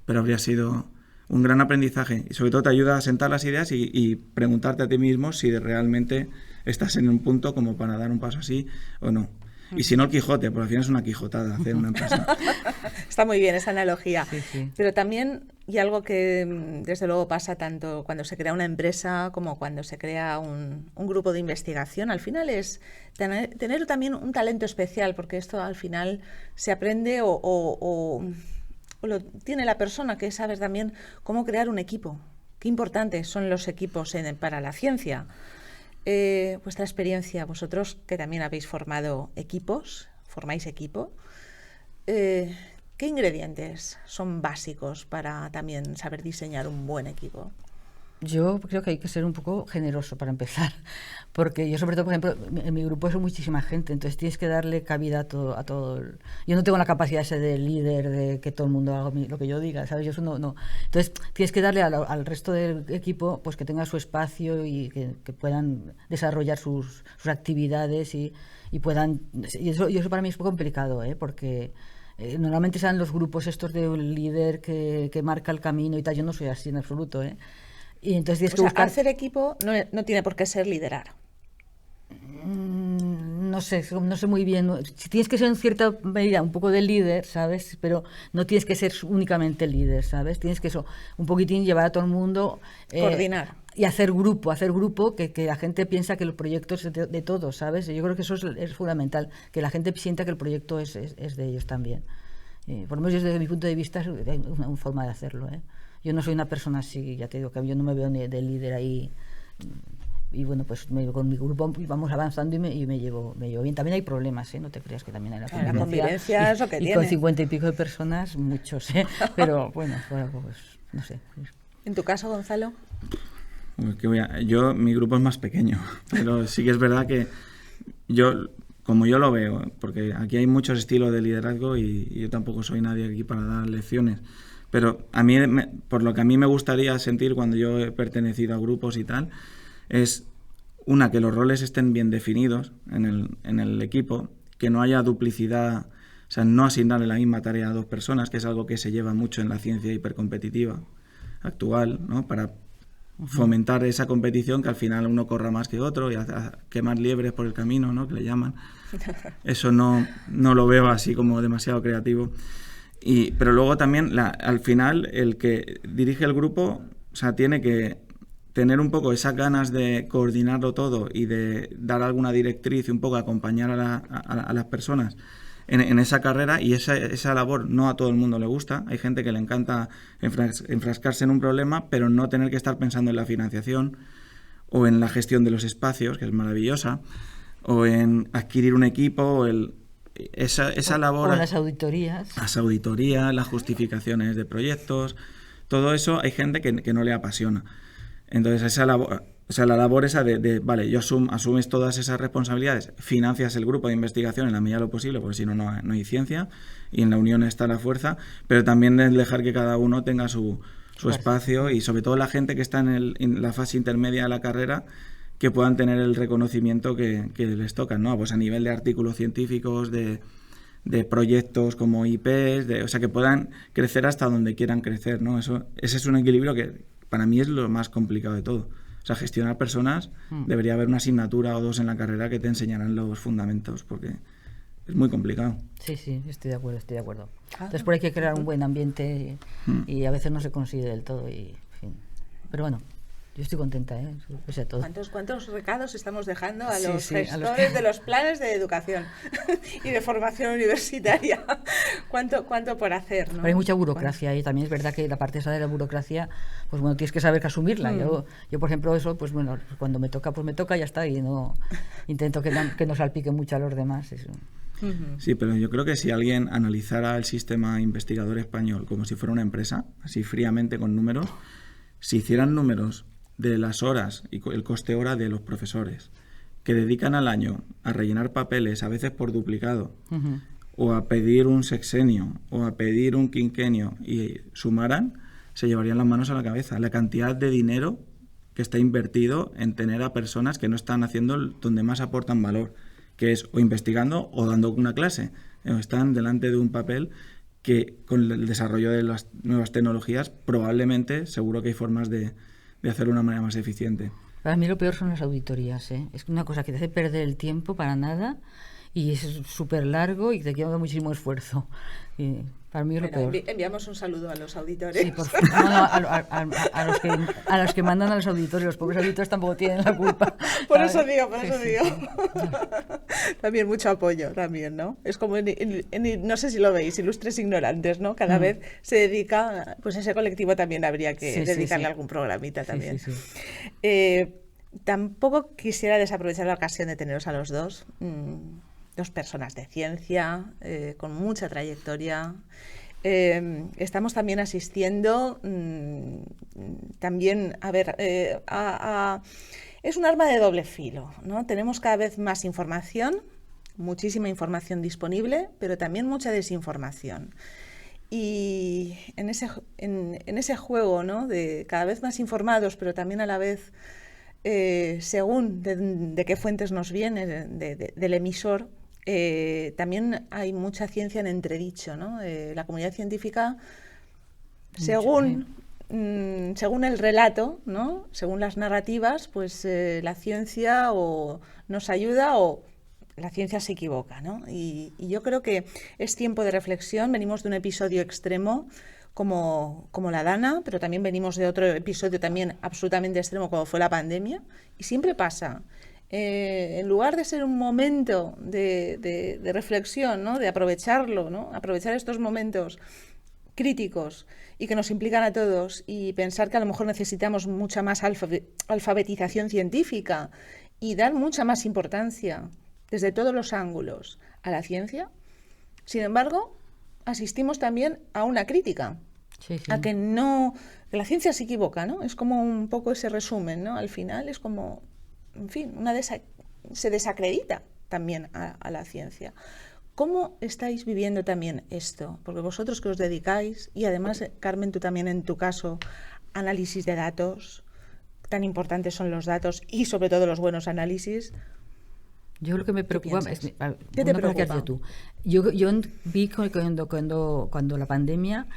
pero habría sido un gran aprendizaje y sobre todo te ayuda a sentar las ideas y preguntarte a ti mismo si realmente estás en un punto como para dar un paso así o no. Y si no, el Quijote, porque al final es una quijotada hacer una empresa. Está muy bien esa analogía. Sí. Pero también, y algo que desde luego pasa tanto cuando se crea una empresa como cuando se crea un grupo de investigación, al final es tener también un talento especial, porque esto al final se aprende o lo tiene la persona que sabe también cómo crear un equipo. Qué importantes son los equipos para la ciencia. Vuestra experiencia, vosotros que también habéis formáis equipo, ¿qué ingredientes son básicos para también saber diseñar un buen equipo? Yo creo que hay que ser un poco generoso para empezar, porque yo sobre todo, por ejemplo, en mi grupo es muchísima gente, entonces tienes que darle cabida a todo. Yo no tengo la capacidad ese de líder, de que todo el mundo haga lo que yo diga, ¿sabes? Yo eso no. Entonces tienes que darle al resto del equipo pues que tenga su espacio y que puedan desarrollar sus actividades y puedan... Y eso para mí es un poco complicado, porque... normalmente sean los grupos estos de un líder que marca el camino y tal. Yo no soy así en absoluto, Y entonces tienes que buscar... hacer equipo no tiene por qué ser liderar. No sé muy bien. Tienes que ser en cierta medida un poco de líder, ¿sabes? Pero no tienes que ser únicamente líder, ¿sabes? Tienes que un poquitín llevar a todo el mundo... coordinar. Y hacer grupo, que la gente piensa que el proyecto es de todos, ¿sabes? Yo creo que eso es fundamental, que la gente sienta que el proyecto es de ellos también. Por lo menos desde mi punto de vista es una forma de hacerlo, Yo no soy una persona así, ya te digo, que yo no me veo ni de líder ahí. Y bueno, pues con mi grupo vamos avanzando y me llevo bien. También hay problemas, no te creas que también hay la convivencia es lo que tiene. Y con 50 y pico de personas, muchos, Pero bueno, pues no sé. ¿En tu caso, Gonzalo? Mi grupo es más pequeño, pero sí que es verdad que como yo lo veo, porque aquí hay muchos estilos de liderazgo y yo tampoco soy nadie aquí para dar lecciones, pero a mí, por lo que a mí me gustaría sentir cuando yo he pertenecido a grupos y tal, es que los roles estén bien definidos en el equipo, que no haya duplicidad, o sea, no asignarle la misma tarea a dos personas, que es algo que se lleva mucho en la ciencia hipercompetitiva actual, ¿no? Para fomentar esa competición, que al final uno corra más que otro y quemar liebres por el camino, ¿no? Que le llaman. Eso no lo veo así como demasiado creativo. Pero luego también, al final, el que dirige el grupo, o sea, tiene que tener un poco esas ganas de coordinarlo todo y de dar alguna directriz y un poco acompañar a las personas en esa carrera, y esa labor no a todo el mundo le gusta. Hay gente que le encanta enfrascarse en un problema, pero no tener que estar pensando en la financiación o en la gestión de los espacios, que es maravillosa, o en adquirir un equipo, o esa labor... O las auditorías. Las auditorías, las justificaciones de proyectos, todo eso hay gente que no le apasiona. Entonces esa labor... O sea, la labor esa vale, asumes todas esas responsabilidades, financias el grupo de investigación en la medida de lo posible, porque si no hay ciencia, y en la unión está la fuerza, pero también de dejar que cada uno tenga su espacio, y sobre todo la gente que está en la fase intermedia de la carrera, que puedan tener el reconocimiento que les toca, ¿no? Pues a nivel de artículos científicos, de proyectos como IPs, o sea, que puedan crecer hasta donde quieran crecer, ¿no? Ese es un equilibrio que para mí es lo más complicado de todo. O sea, gestionar personas, debería haber una asignatura o dos en la carrera que te enseñaran los fundamentos, porque es muy complicado. Sí, estoy de acuerdo. Entonces por ahí hay que crear un buen ambiente y a veces no se consigue del todo. En fin. Pero bueno, yo estoy contenta, pese a todo. ¿Cuántos recados estamos dejando a los gestores de los planes de educación y de formación universitaria? ¿Cuánto por hacer? ¿No? Pero hay mucha burocracia y también es verdad que la parte esa de la burocracia, pues bueno, tienes que saber que asumirla. Yo por ejemplo, eso, pues bueno, cuando me toca, pues me toca y ya está. Y no intento que no salpique mucho a los demás. Eso. Sí, pero yo creo que si alguien analizara el sistema investigador español como si fuera una empresa, así fríamente con números, si hicieran números de las horas y el coste hora de los profesores que dedican al año a rellenar papeles, a veces por duplicado, o a pedir un sexenio, o a pedir un quinquenio, y sumaran, se llevarían las manos a la cabeza. La cantidad de dinero que está invertido en tener a personas que no están haciendo donde más aportan valor, que es o investigando o dando una clase, están delante de un papel que con el desarrollo de las nuevas tecnologías probablemente, seguro que hay formas de hacerlo de una manera más eficiente. Para mí lo peor son las auditorías, Es una cosa que te hace perder el tiempo para nada y es súper largo y te lleva muchísimo esfuerzo. Y para mí es lo peor. Enviamos un saludo a los auditores. Sí, a los que mandan a los auditores. Los pobres auditores tampoco tienen la culpa. Por eso digo. También mucho apoyo, también, ¿no? Es como, no sé si lo veis, Ilustres Ignorantes, ¿no? Cada vez se dedica, pues ese colectivo también habría que dedicarle algún programita también. Tampoco quisiera desaprovechar la ocasión de teneros a los dos. Dos personas de ciencia, con mucha trayectoria. Estamos también asistiendo, también, es un arma de doble filo, ¿no? Tenemos cada vez más información, muchísima información disponible, pero también mucha desinformación. Y en ese juego, ¿no? De cada vez más informados, pero también a la vez, según de qué fuentes nos viene, del emisor, también hay mucha ciencia en entredicho, ¿no? La comunidad científica, según el relato, ¿no? Según las narrativas, pues la ciencia o nos ayuda o la ciencia se equivoca, ¿no? Y yo creo que es tiempo de reflexión. Venimos de un episodio extremo como la Dana, pero también venimos de otro episodio también absolutamente extremo como fue la pandemia. Y siempre pasa. En lugar de ser un momento de reflexión, ¿no? De aprovecharlo, ¿no? Aprovechar estos momentos críticos y que nos implican a todos y pensar que a lo mejor necesitamos mucha más alfabetización científica y dar mucha más importancia desde todos los ángulos a la ciencia, sin embargo, asistimos también a una crítica, a que la ciencia se equivoca, ¿no? Es como un poco ese resumen, ¿no? Al final es como, en fin, se desacredita también a la ciencia. ¿Cómo estáis viviendo también esto? Porque vosotros que os dedicáis, y además, Carmen, tú también en tu caso, análisis de datos, tan importantes son los datos y sobre todo los buenos análisis. Yo lo que me preocupa ¿Qué te preocupa? Yo vi cuando la pandemia,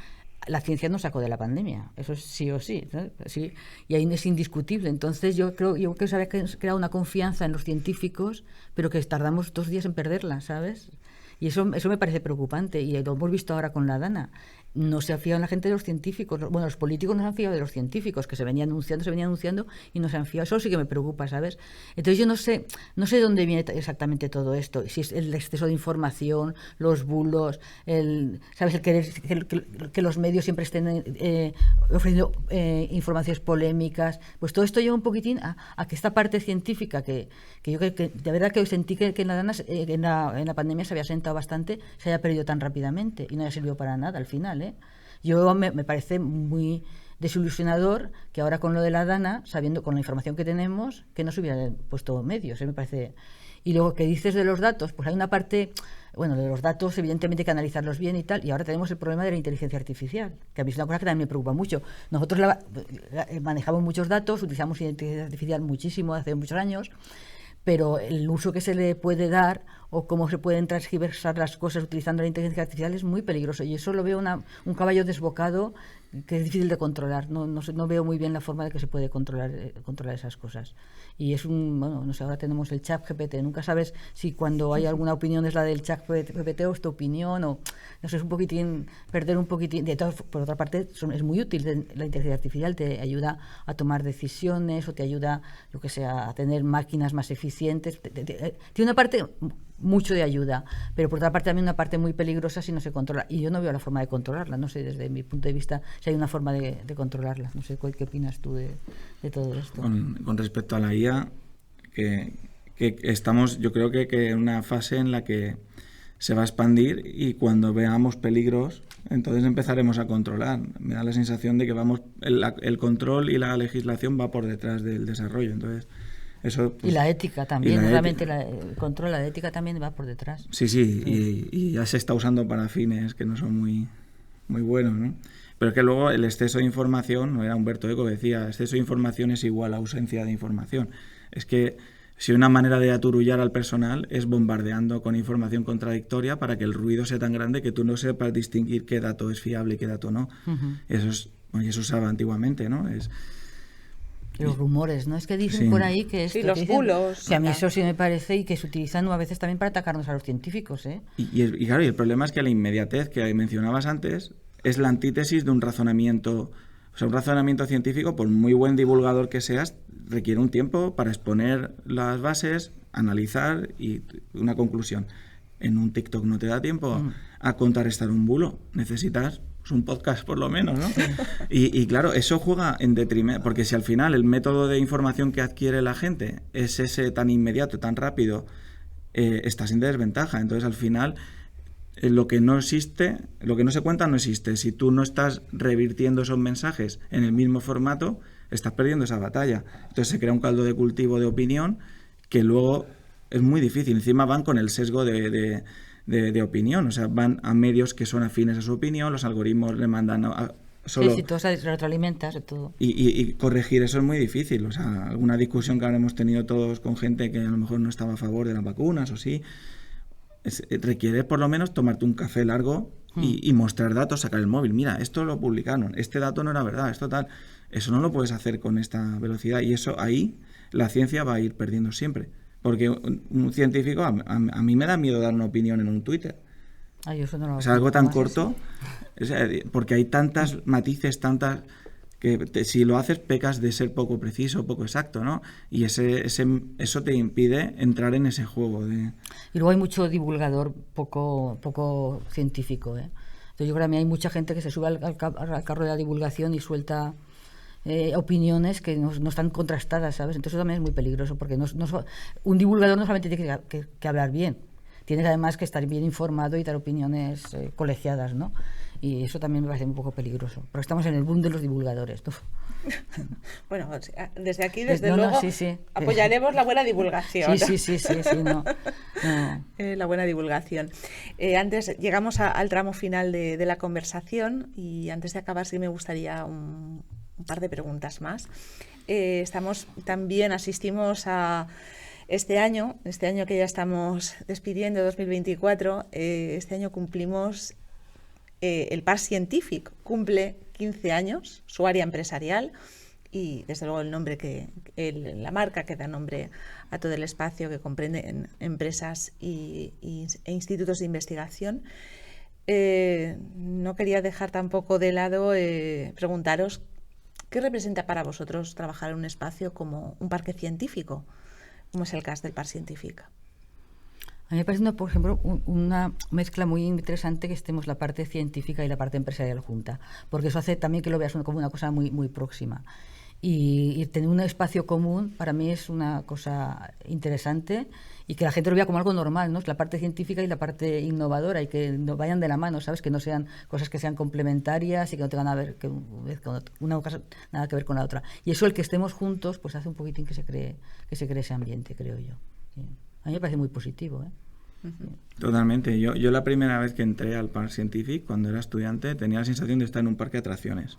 la ciencia nos sacó de la pandemia, eso es sí o sí, ¿no? Sí, y ahí es indiscutible. Entonces yo creo que se había creado una confianza en los científicos, pero que tardamos 2 días en perderla, ¿sabes? Y eso me parece preocupante, y lo hemos visto ahora con la Dana. No se ha fiado en la gente de los científicos. Bueno, los políticos no se han fiado de los científicos, que se venían anunciando y no se han fiado. Eso sí que me preocupa, ¿sabes? Entonces yo no sé de dónde viene exactamente todo esto. Si es el exceso de información, los bulos, ¿sabes? El que los medios siempre estén ofreciendo informaciones polémicas. Pues todo esto lleva un poquitín a que esta parte científica, que yo que de verdad que sentí que en la pandemia se había sentado bastante, se haya perdido tan rápidamente y no haya servido para nada al final. Yo me parece muy desilusionador que ahora con lo de la Dana, sabiendo con la información que tenemos, que no se hubieran puesto medios, me parece. Y luego que dices de los datos, pues hay una parte, bueno, de los datos evidentemente hay que analizarlos bien y tal, y ahora tenemos el problema de la inteligencia artificial, que a mí es una cosa que también me preocupa mucho. Nosotros manejamos muchos datos, utilizamos inteligencia artificial muchísimo, hace muchos años, pero el uso que se le puede dar o cómo se pueden transgiversar las cosas utilizando la inteligencia artificial es muy peligroso. Y eso lo veo un caballo desbocado que es difícil de controlar. No veo muy bien la forma de que se puede controlar esas cosas. Y es bueno, no sé, ahora tenemos el chat GPT. Nunca sabes si cuando hay alguna opinión es la del chat GPT o es tu opinión, o no sé, es un poquitín, perder un poquitín. Por otra parte, es muy útil la inteligencia artificial, te ayuda a tomar decisiones o te ayuda, yo que sé, a tener máquinas más eficientes. Tiene una parte mucho de ayuda, pero por otra parte también una parte muy peligrosa si no se controla. Y yo no veo la forma de controlarla, no sé, desde mi punto de vista, si hay una forma de controlarla. No sé, ¿qué opinas tú de todo esto? Con respecto a la IA, que estamos, yo creo que en una fase en la que se va a expandir y cuando veamos peligros, entonces empezaremos a controlar. Me da la sensación de que el control y la legislación va por detrás del desarrollo, entonces eso, pues, y la ética también, realmente el control, la ética también va por detrás. Sí, y ya se está usando para fines que no son muy, muy buenos, ¿no? Pero es que luego el exceso de información, no era Humberto Eco que decía, exceso de información es igual a ausencia de información. Es que si una manera de aturullar al personal es bombardeando con información contradictoria para que el ruido sea tan grande que tú no sepas distinguir qué dato es fiable y qué dato no. Eso se usaba antiguamente, ¿no? Los rumores, ¿no? Es que dicen por ahí que esto, los bulos. Que a mí eso sí me parece, y que se utilizan a veces también para atacarnos a los científicos, ¿eh? Y claro, y el problema es que la inmediatez que mencionabas antes es la antítesis de un razonamiento. O sea, un razonamiento científico, por muy buen divulgador que seas, requiere un tiempo para exponer las bases, analizar y una conclusión. En un TikTok no te da tiempo a contrarrestar un bulo. Necesitas un podcast por lo menos, ¿no? Sí. Y claro, eso juega en detrimento, porque si al final el método de información que adquiere la gente es ese tan inmediato, tan rápido, estás en desventaja. Entonces al final lo que no existe, lo que no se cuenta no existe. Si tú no estás revirtiendo esos mensajes en el mismo formato, estás perdiendo esa batalla. Entonces se crea un caldo de cultivo de opinión que luego es muy difícil. Encima van con el sesgo de opinión, o sea, van a medios que son afines a su opinión, los algoritmos le mandan solo... Sí, tú retroalimentas de todo. Y corregir eso es muy difícil, o sea, alguna discusión que habremos tenido todos con gente que a lo mejor no estaba a favor de las vacunas o sí, requiere por lo menos tomarte un café largo y mostrar datos, sacar el móvil, mira, esto lo publicaron, este dato no era verdad, esto tal, eso no lo puedes hacer con esta velocidad y eso ahí la ciencia va a ir perdiendo siempre. Porque un científico, a mí me da miedo dar una opinión en un Twitter. Eso no lo es algo tan corto, porque hay tantas matices, tantas que si lo haces pecas de ser poco preciso, poco exacto, ¿no? Y eso te impide entrar en ese juego. Y luego hay mucho divulgador poco científico, ¿eh? Entonces yo creo que a mí hay mucha gente que se sube al carro de la divulgación y suelta opiniones que no están contrastadas, ¿sabes? Entonces eso también es muy peligroso, porque un divulgador no solamente tiene que hablar bien, tiene además que estar bien informado y dar opiniones colegiadas, ¿no? Y eso también me parece un poco peligroso, porque estamos en el boom de los divulgadores, ¿no? Bueno, desde aquí, desde luego, sí. Apoyaremos la buena divulgación. Sí, no. La buena divulgación. Antes llegamos al tramo final de la conversación y antes de acabar sí me gustaría un par de preguntas más. Asistimos a este año que ya estamos despidiendo, 2024, este año cumplimos, el Parc Scientific cumple 15 años, su área empresarial y desde luego el nombre la marca que da nombre a todo el espacio que comprende empresas e institutos de investigación. No quería dejar tampoco de lado preguntaros ¿qué representa para vosotros trabajar en un espacio como un parque científico, como es el caso del Parc Scientific? A mí me parece, por ejemplo, una mezcla muy interesante que estemos la parte científica y la parte empresarial junta, porque eso hace también que lo veas como una cosa muy, muy próxima. Y tener un espacio común para mí es una cosa interesante y que la gente lo vea como algo normal, ¿no? La parte científica y la parte innovadora y que no vayan de la mano, ¿sabes? Que no sean cosas que sean complementarias y que no tengan nada que ver con la otra. Y eso, el que estemos juntos, pues hace un poquitín que se cree ese ambiente, creo yo. Sí. A mí me parece muy positivo, ¿eh? Totalmente. Yo la primera vez que entré al Parc Scientific, cuando era estudiante, tenía la sensación de estar en un parque de atracciones.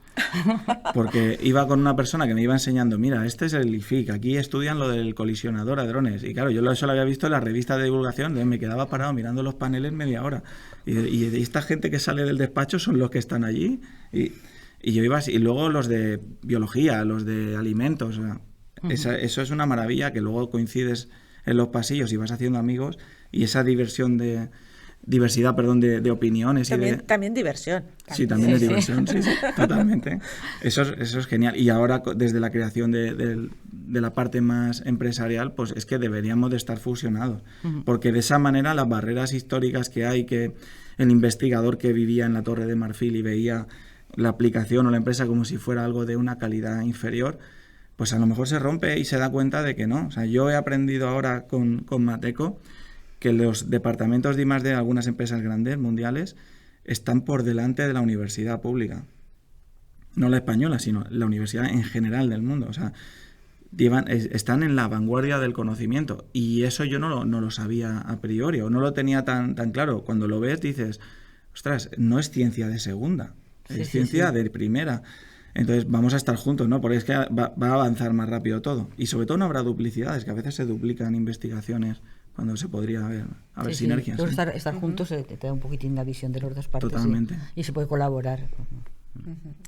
Porque iba con una persona que me iba enseñando, mira, este es el IFIC, aquí estudian lo del colisionador a drones. Y claro, yo eso lo había visto en las revistas de divulgación, entonces me quedaba parado mirando los paneles media hora. Y esta gente que sale del despacho son los que están allí. Y yo iba así. Y luego los de biología, los de alimentos. O sea, eso es una maravilla, que luego coincides en los pasillos y vas haciendo amigos, y esa diversidad de opiniones. También diversión. Sí, también es diversión, sí, totalmente. Eso es genial. Y ahora, desde la creación de la parte más empresarial, pues es que deberíamos de estar fusionados. Porque de esa manera las barreras históricas que hay, que el investigador que vivía en la Torre de Marfil y veía la aplicación o la empresa como si fuera algo de una calidad inferior, pues a lo mejor se rompe y se da cuenta de que no. O sea, yo he aprendido ahora con Mateco que los departamentos de I+D de algunas empresas grandes, mundiales, están por delante de la universidad pública. No la española, sino la universidad en general del mundo. O sea, están en la vanguardia del conocimiento. Y eso yo no lo sabía a priori, o no lo tenía tan claro. Cuando lo ves dices, ostras, no es ciencia de segunda, es ciencia de primera. Entonces vamos a estar juntos, ¿no? Porque es que va a avanzar más rápido todo. Y sobre todo no habrá duplicidades, que a veces se duplican investigaciones cuando se podría haber sinergias. Sí. Estar juntos te da un poquitín la visión de las dos partes. Totalmente. Y se puede colaborar.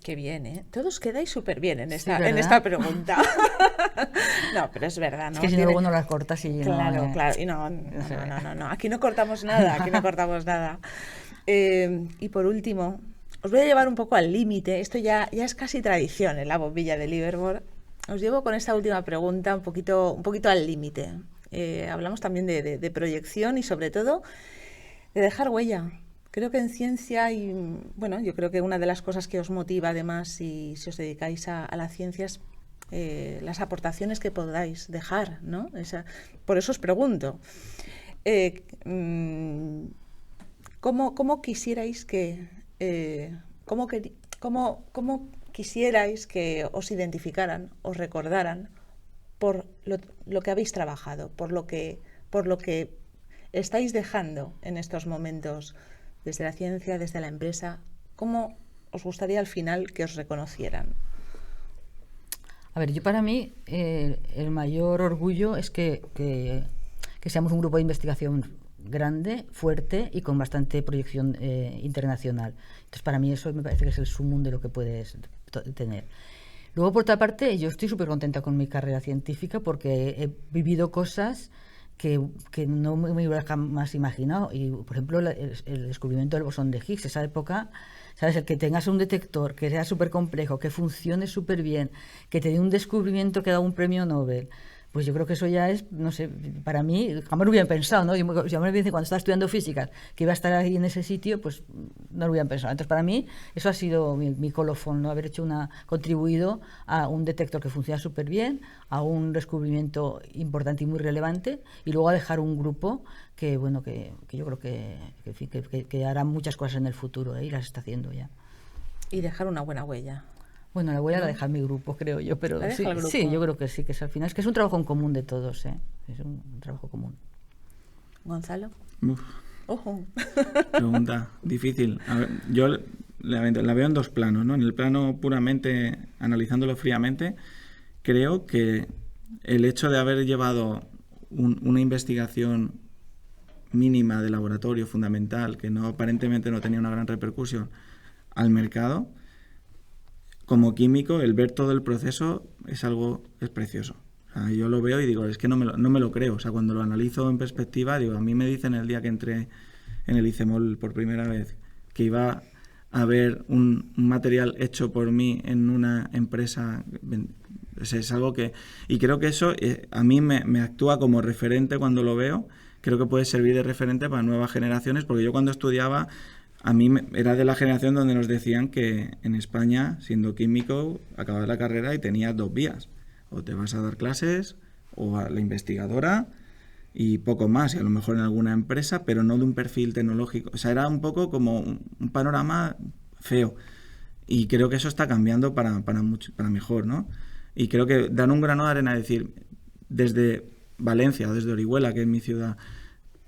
Qué bien, ¿eh? Todos quedáis súper bien en esta pregunta. No, pero es verdad, ¿no? Es que si no, luego no las cortas y claro, no... Claro, y no. Aquí no cortamos nada, y por último, os voy a llevar un poco al límite. Esto ya es casi tradición en la bombilla de Livermore. Os llevo con esta última pregunta un poquito al límite. Hablamos también de proyección y sobre todo de dejar huella. Creo que en ciencia yo creo que una de las cosas que os motiva además si os dedicáis a la ciencia es las aportaciones que podáis dejar, ¿no? Por eso os pregunto, ¿cómo quisierais que cómo quisierais que os identificaran, os recordaran por lo que habéis trabajado, por lo que estáis dejando en estos momentos desde la ciencia, desde la empresa? ¿Cómo os gustaría al final que os reconocieran? A ver, yo para mí el mayor orgullo es que seamos un grupo de investigación grande, fuerte y con bastante proyección internacional. Entonces, para mí eso me parece que es el sumum de lo que puedes tener. Luego, por otra parte, yo estoy súper contenta con mi carrera científica porque he vivido cosas que no me hubiera jamás imaginado. Y, por ejemplo, el descubrimiento del bosón de Higgs, esa época, ¿sabes? El que tengas un detector que sea súper complejo, que funcione súper bien, que te dé un descubrimiento que da un premio Nobel. Pues yo creo que eso ya es, no sé, para mí, jamás lo hubiera pensado, ¿no? Yo me dice cuando estaba estudiando física que iba a estar ahí en ese sitio, pues no lo hubiera pensado. Entonces, para mí, eso ha sido mi colofón, ¿no? Haber contribuido a un detector que funciona súper bien, a un descubrimiento importante y muy relevante, y luego a dejar un grupo que yo creo que hará muchas cosas en el futuro, y las está haciendo ya. Y dejar una buena huella. Bueno, la voy a dejar mi grupo, creo yo, pero sí, yo creo que sí, que es al final, es que es un trabajo en común de todos, ¿eh? Es un trabajo común. Gonzalo. Ojo. Pregunta difícil. A ver, yo la veo en dos planos, ¿no? En el plano puramente, analizándolo fríamente, creo que el hecho de haber llevado una investigación mínima de laboratorio fundamental, que aparentemente no tenía una gran repercusión, al mercado, como químico, el ver todo el proceso es precioso. O sea, yo lo veo y digo, es que no me lo creo. O sea, cuando lo analizo en perspectiva, digo, a mí me dicen el día que entré en el ICEMOL por primera vez que iba a haber un material hecho por mí en una empresa. Es algo que... Y creo que eso a mí me actúa como referente cuando lo veo. Creo que puede servir de referente para nuevas generaciones, porque yo cuando estudiaba... A mí era de la generación donde nos decían que en España, siendo químico, acababas la carrera y tenías dos vías. O te vas a dar clases, o a la investigadora, y poco más. Y a lo mejor en alguna empresa, pero no de un perfil tecnológico. O sea, era un poco como un panorama feo. Y creo que eso está cambiando para mejor, ¿no? Y creo que dan un grano de arena, es decir, desde Valencia o desde Orihuela, que es mi ciudad,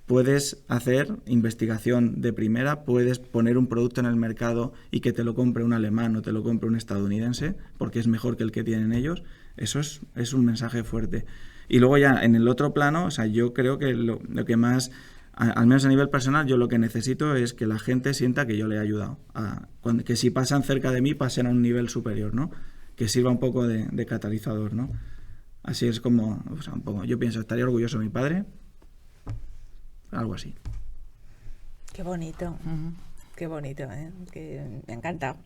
puedes hacer investigación de primera, puedes poner un producto en el mercado y que te lo compre un alemán o te lo compre un estadounidense, porque es mejor que el que tienen ellos. Eso es un mensaje fuerte. Y luego ya en el otro plano, o sea, yo creo que lo que más, al menos a nivel personal, yo lo que necesito es que la gente sienta que yo le he ayudado. Que si pasan cerca de mí, pasen a un nivel superior, ¿no? Que sirva un poco de catalizador, ¿no? Así es como, o sea, un poco, yo pienso, estaría orgulloso de mi padre, algo así. Qué bonito. Qué bonito, ¿eh? Que me ha encantado.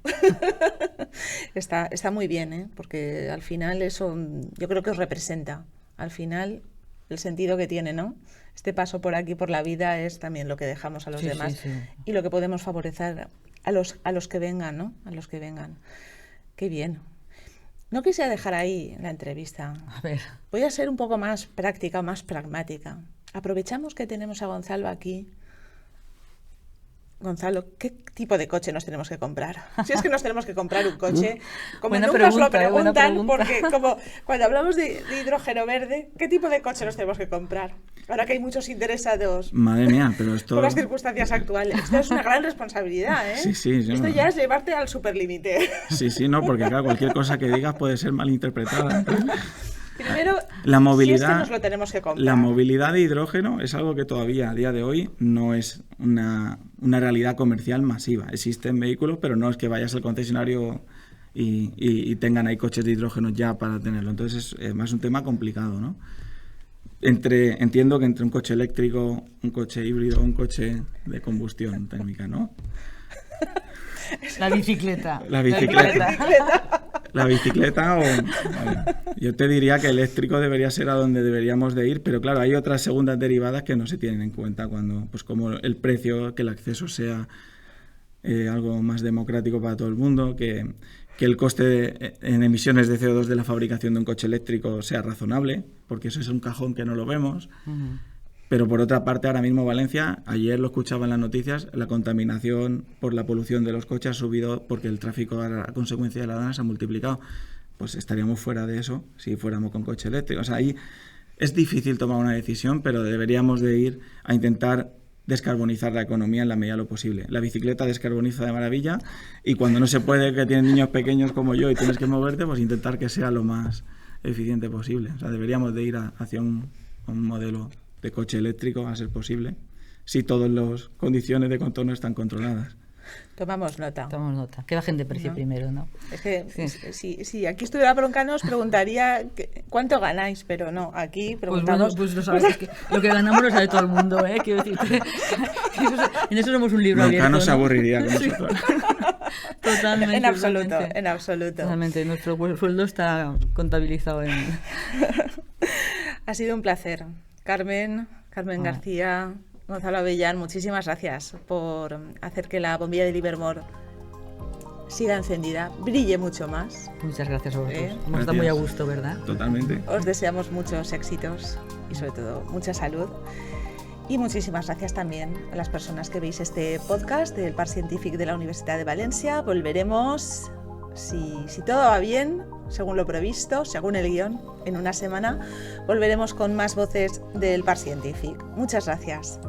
Está muy bien, ¿eh? Porque al final eso yo creo que os representa. Al final el sentido que tiene, ¿no? Este paso por aquí, por la vida, es también lo que dejamos a los demás sí. Y lo que podemos favorecer a los que vengan, ¿no? A los que vengan. Qué bien. No quisiera dejar ahí la entrevista. A ver. Voy a ser un poco más práctica, más pragmática. Aprovechamos que tenemos a Gonzalo aquí. Gonzalo, ¿qué tipo de coche nos tenemos que comprar? Si es que nos tenemos que comprar un coche, como buena nunca pregunta, os lo preguntan, pregunta. porque como cuando hablamos de hidrógeno verde, ¿qué tipo de coche nos tenemos que comprar? Ahora que hay muchos interesados. Madre mía, pero esto... Por las circunstancias actuales. Esto es una gran responsabilidad, ¿eh? Sí, Esto ya es llevarte al superlímite. Sí, no, porque claro, cualquier cosa que digas puede ser malinterpretada. Primero, la movilidad, si es que nos lo tenemos que comprar. La movilidad de hidrógeno es algo que todavía a día de hoy no es una realidad comercial masiva. Existen vehículos, pero no es que vayas al concesionario y tengan ahí coches de hidrógeno ya para tenerlo. Entonces es más un tema complicado, ¿no? Entiendo que entre un coche eléctrico, un coche híbrido, un coche de combustión térmica, ¿no? La bicicleta. La bicicleta bueno, yo te diría que eléctrico debería ser a donde deberíamos de ir, pero claro, hay otras segundas derivadas que no se tienen en cuenta cuando, pues como el precio, que el acceso sea algo más democrático para todo el mundo, que el coste en emisiones de CO2 de la fabricación de un coche eléctrico sea razonable, porque eso es un cajón que no lo vemos. Pero por otra parte, ahora mismo Valencia, ayer lo escuchaba en las noticias, la contaminación por la polución de los coches ha subido porque el tráfico a consecuencia de la dana se ha multiplicado. Pues estaríamos fuera de eso si fuéramos con coche eléctrico. O sea, ahí es difícil tomar una decisión, pero deberíamos de ir a intentar descarbonizar la economía en la medida de lo posible. La bicicleta descarboniza de maravilla y cuando no se puede, que tienen niños pequeños como yo y tienes que moverte, pues intentar que sea lo más eficiente posible. O sea, deberíamos de ir hacia un modelo de coche eléctrico a ser posible, si todas las condiciones de contorno están controladas. Tomamos nota. Que bajen de precio primero, ¿no? Es que si aquí estuviera Broncano os preguntaría cuánto ganáis, pero no, aquí preguntamos... Pues lo sabes, que lo que ganamos lo sabe todo el mundo, ¿eh? Quiero decirte, en eso somos un libro abierto. Broncano se aburriría con nosotros. Totalmente. En absoluto. Totalmente, nuestro sueldo está contabilizado en... Ha sido un placer. Carmen García, Gonzalo Avellán, muchísimas gracias por hacer que la bombilla de Livermore siga encendida, brille mucho más. Muchas gracias a vosotros. Hemos estado muy a gusto, ¿verdad? Totalmente. Os deseamos muchos éxitos y sobre todo mucha salud. Y muchísimas gracias también a las personas que veis este podcast del Parc Científic de la Universidad de Valencia. Volveremos, si todo va bien, según lo previsto, según el guión, en una semana volveremos con más voces del Parc Científic. Muchas gracias.